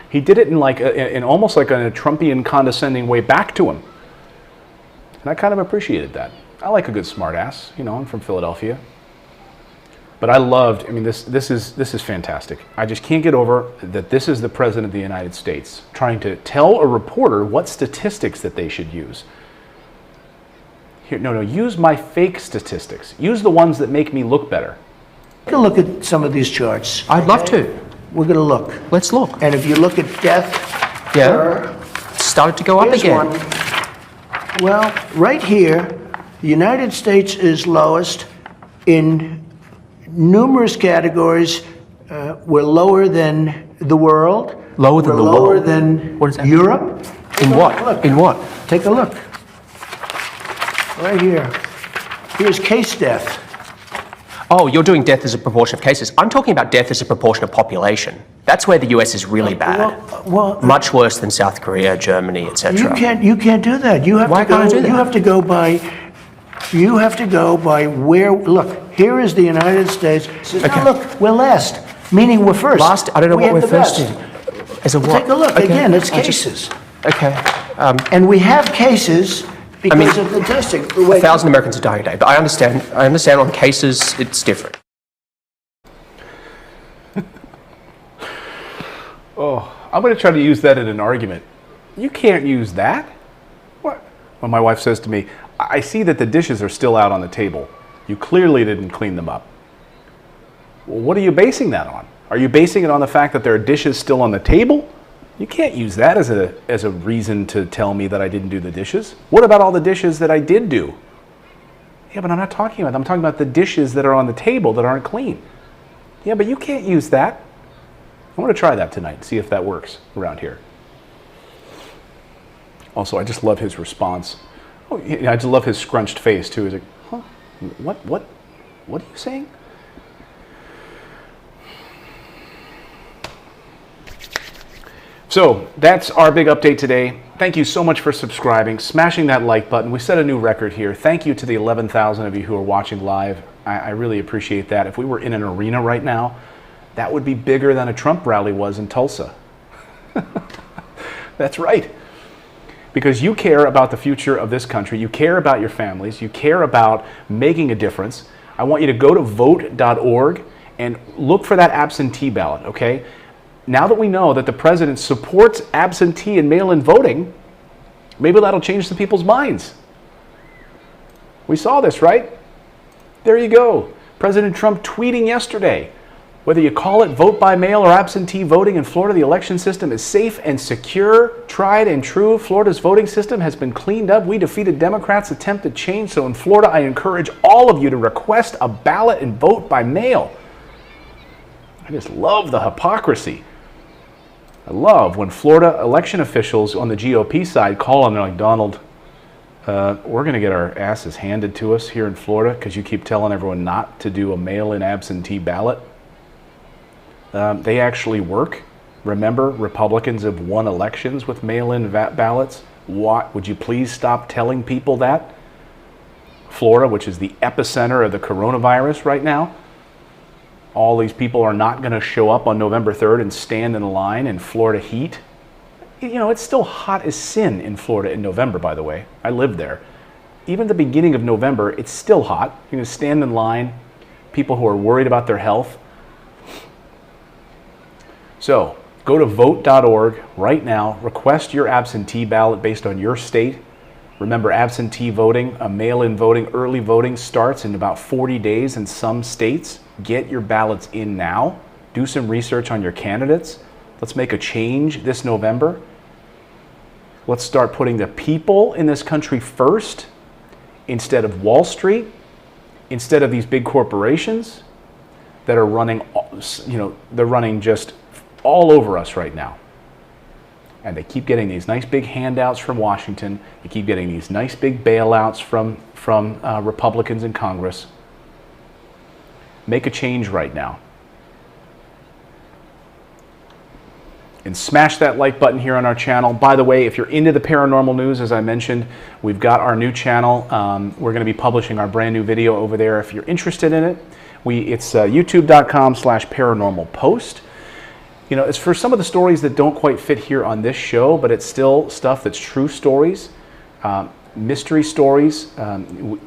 He did it in almost like a Trumpian condescending way back to him. And I kind of appreciated that. I like a good smartass. I'm from Philadelphia. But I loved, this is fantastic. I just can't get over that this is the President of the United States trying to tell a reporter what statistics that they should use. Here, no, use my fake statistics. Use the ones that make me look better. Take a look at some of these charts. I'd love to. We're going to look. Let's look. And if you look at death, It's started to go up here's again. one. Well, right here, the United States is lowest in numerous categories. We're lower than the world. Lower than we're the lower world? than What is that? Europe. In what? Look. In what? Take a look. Right here. Here's case death. Oh, you're doing death as a proportion of cases. I'm talking about death as a proportion of population. That's where the US is really bad. Well, Much worse than South Korea, Germany, etc. you can't do that. You have Why to go. can't I do that? You have to go by where. Look, here is the United States. Says, Okay. "No, look, we're last," meaning we're first. Last, I don't know We what had we're the first best. in. As a what? Take a look Okay, again. It's I just- cases, Okay. and we have cases because of the testing. Wait, 1,000 Americans are dying a day, but I understand on cases it's different. I'm going to try to use that in an argument. You can't use that. What? When my wife says to me, I see that the dishes are still out on the table. You clearly didn't clean them up. Well, what are you basing that on? Are you basing it on the fact that there are dishes still on the table? You can't use that as a reason to tell me that I didn't do the dishes. What about all the dishes that I did do? Yeah, but I'm not talking about them. I'm talking about the dishes that are on the table that aren't clean. Yeah, but you can't use that. I want to try that tonight, see if that works around here. Also, I just love his response. Oh, I just love his scrunched face too. He's like, huh? What are you saying? So that's our big update today. Thank you so much for subscribing, smashing that like button. We set a new record here. Thank you to the 11,000 of you who are watching live. I really appreciate that. If we were in an arena right now, that would be bigger than a Trump rally was in Tulsa. That's right. Because you care about the future of this country. You care about your families. You care about making a difference. I want you to go to vote.org and look for that absentee ballot, okay? Now that we know that the president supports absentee and mail-in voting, maybe that'll change some people's minds. We saw this, right? There you go. President Trump tweeting yesterday, whether you call it vote by mail or absentee voting in Florida, the election system is safe and secure, tried and true. Florida's voting system has been cleaned up. We defeated Democrats' attempt to change. So in Florida, I encourage all of you to request a ballot and vote by mail. I just love the hypocrisy. I love when Florida election officials on the GOP side call on, they're like, Donald, we're going to get our asses handed to us here in Florida because you keep telling everyone not to do a mail-in absentee ballot. They actually work. Remember, Republicans have won elections with mail-in ballots. What? Would you please stop telling people that? Florida, which is the epicenter of the coronavirus right now, all these people are not going to show up on November 3rd and stand in a line in Florida heat. You know, it's still hot as sin in Florida in November, by the way. I lived there. Even the beginning of November, it's still hot. You're going to stand in line, people who are worried about their health. So, go to vote.org right now. Request your absentee ballot based on your state. Remember, absentee voting, mail-in voting, early voting starts in about 40 days in some states. Get your ballots in now. Do some research on your candidates. Let's make a change this November. Let's start putting the people in this country first instead of Wall Street, instead of these big corporations that are running, they're running just all over us right now. And they keep getting these nice big handouts from Washington. They keep getting these nice big bailouts from Republicans in Congress. Make a change right now. And smash that like button here on our channel. By the way, if you're into the paranormal news, as I mentioned, we've got our new channel. We're going to be publishing our brand new video over there. If you're interested in it, it's youtube.com/paranormalpost. You know, it's for some of the stories that don't quite fit here on this show, but it's still stuff that's true stories, mystery stories.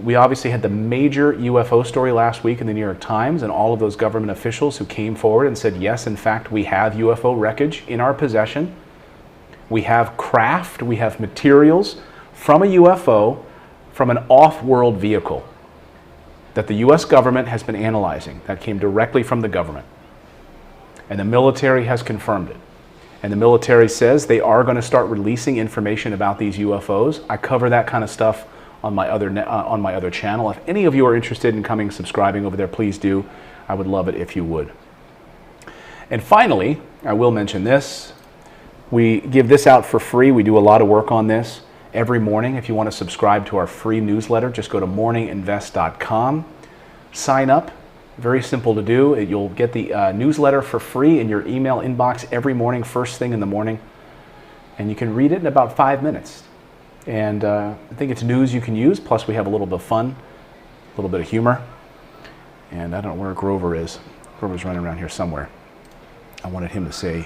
We obviously had the major UFO story last week in the New York Times, and all of those government officials who came forward and said, yes, in fact, we have UFO wreckage in our possession. We have craft, we have materials from a UFO, from an off-world vehicle that the U.S. government has been analyzing, that came directly from the government. And the military has confirmed it. And the military says they are going to start releasing information about these UFOs. I cover that kind of stuff on my other channel. If any of you are interested in coming subscribing over there, please do. I would love it if you would. And finally, I will mention this. We give this out for free. We do a lot of work on this every morning. If you want to subscribe to our free newsletter, just go to morninginvest.com. Sign up. Very simple to do. You'll get the newsletter for free in your email inbox every morning, first thing in the morning. And you can read it in about 5 minutes. And I think it's news you can use. Plus, we have a little bit of fun, a little bit of humor. And I don't know where Grover is. Grover's running around here somewhere. I wanted him to say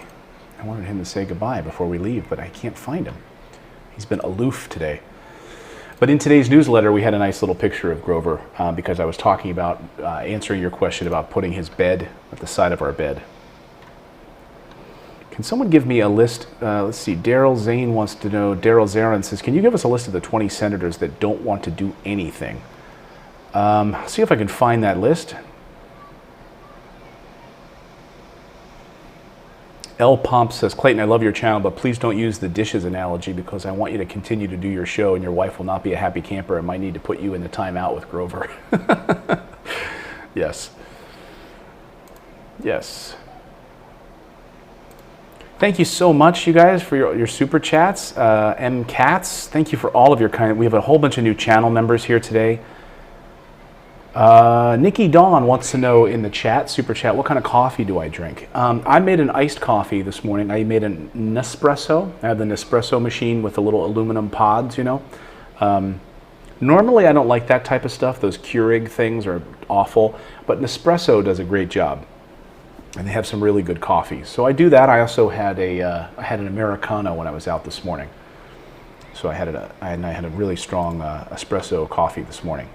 goodbye before we leave, but I can't find him. He's been aloof today. But in today's newsletter, we had a nice little picture of Grover because I was talking about answering your question about putting his bed at the side of our bed. Can someone give me a list? Let's see. Daryl Zane wants to know. Daryl Zarin says, can you give us a list of the 20 senators that don't want to do anything? See if I can find that list. L Pomp says, Clayton, I love your channel, but please don't use the dishes analogy because I want you to continue to do your show and your wife will not be a happy camper and might need to put you in the timeout with Grover. Yes. Yes. Thank you so much, you guys, for your super chats. M. Katz, thank you for all of your kind. We have a whole bunch of new channel members here today. Nikki Dawn wants to know in the chat, super chat, what kind of coffee do I drink? I made an iced coffee this morning. I made an Nespresso. I have the Nespresso machine with the little aluminum pods, you know. Normally I don't like that type of stuff. Those Keurig things are awful, but Nespresso does a great job. And they have some really good coffee. So I do that. I also had I had an Americano when I was out this morning. So I had a really strong espresso coffee this morning.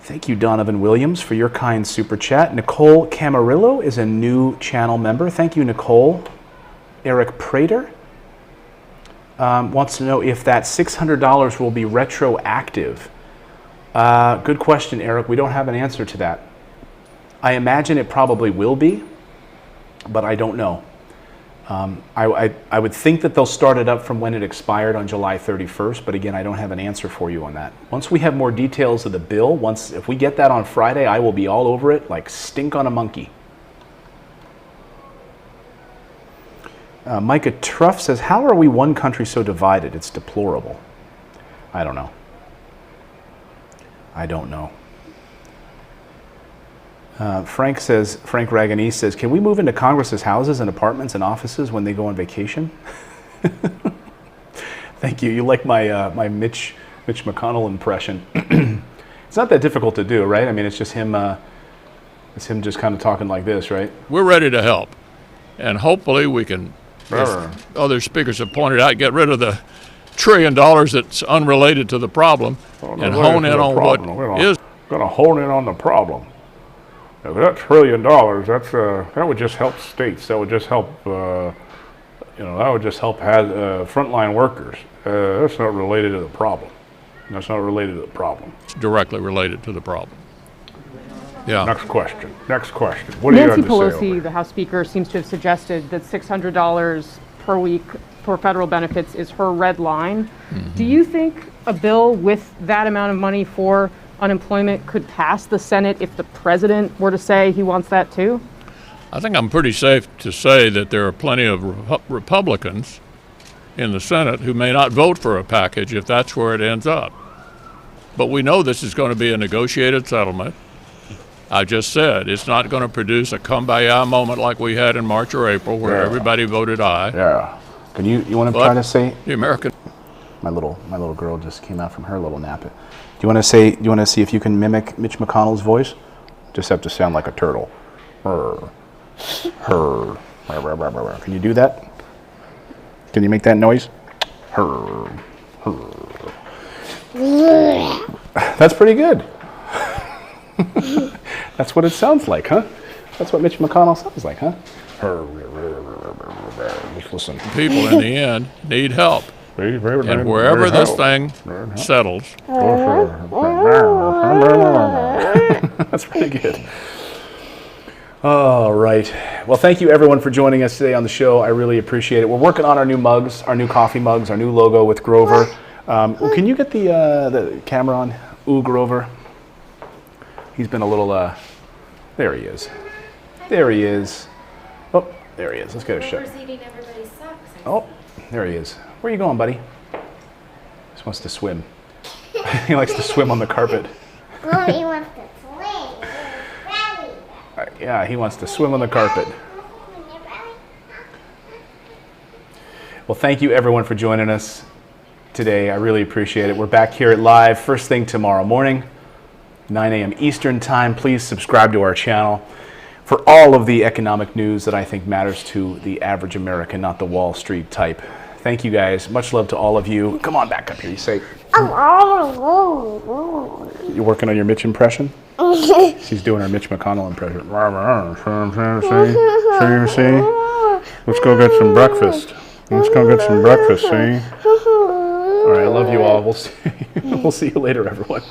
Thank you, Donovan Williams, for your kind super chat. Nicole Camarillo is a new channel member. Thank you, Nicole. Eric Prater wants to know if that $600 will be retroactive. Good question, Eric. We don't have an answer to that. I imagine it probably will be, but I don't know. I would think that they'll start it up from when it expired on July 31st, but again, I don't have an answer for you on that. Once we have more details of the bill, if we get that on Friday, I will be all over it like stink on a monkey. Micah Truff says, how are we one country so divided? It's deplorable. I don't know. I don't know. Frank Raganese says, can we move into Congress's houses and apartments and offices when they go on vacation? Thank you. You like my Mitch McConnell impression. It's not that difficult to do, right? I mean, it's just him just kind of talking like this, right? We're ready to help. And hopefully we can, as other speakers have pointed out, get rid of the $1 trillion that's unrelated to the problem and hone in on what is. Going to hone in on the problem. Now, that $1 trillion, that would just help states. That would just help, that would just help frontline workers. That's not related to the problem. That's not related to the problem. It's directly related to the problem. Yeah. Next question. What do you have to say? Nancy Pelosi, the House Speaker, seems to have suggested that $600 per week for federal benefits is her red line. Mm-hmm. Do you think a bill with that amount of money for unemployment could pass the Senate if the president were to say he wants that too? I think I'm pretty safe to say that there are plenty of Republicans in the Senate who may not vote for a package if that's where it ends up. But we know this is going to be a negotiated settlement. I just said it's not going to produce a kumbaya moment like we had in March or April where everybody voted aye. Yeah. Can you want to try to say the American? My little girl just came out from her little nap. Do you want to see if you can mimic Mitch McConnell's voice? Just have to sound like a turtle. Can you do that? Can you make that noise? That's pretty good. That's what it sounds like, huh? That's what Mitch McConnell sounds like, huh? Just listen. People in the end need help. And wherever this thing settles. That's pretty good. All right. Well, thank you everyone for joining us today on the show. I really appreciate it. We're working on our new mugs, our new coffee mugs, our new logo with Grover. Can you get the camera on? Ooh, Grover. He's been a little, there he is. There he is. Oh, there he is. Let's get a shot. Oh, there he is. Where are you going, buddy? Just wants to swim. He likes to swim on the carpet. Oh, he wants to swim. Yeah, he wants to swim on the carpet. Well, thank you everyone for joining us today. I really appreciate it. We're back here at live first thing tomorrow morning, 9 a.m. Eastern time. Please subscribe to our channel for all of the economic news that I think matters to the average American, not the Wall Street type. Thank you guys. Much love to all of you. Come on back up here. You say. You're working on your Mitch impression? She's doing her Mitch McConnell impression. See? Let's go get some breakfast. See? All right, I love you all. We'll see you later, everyone.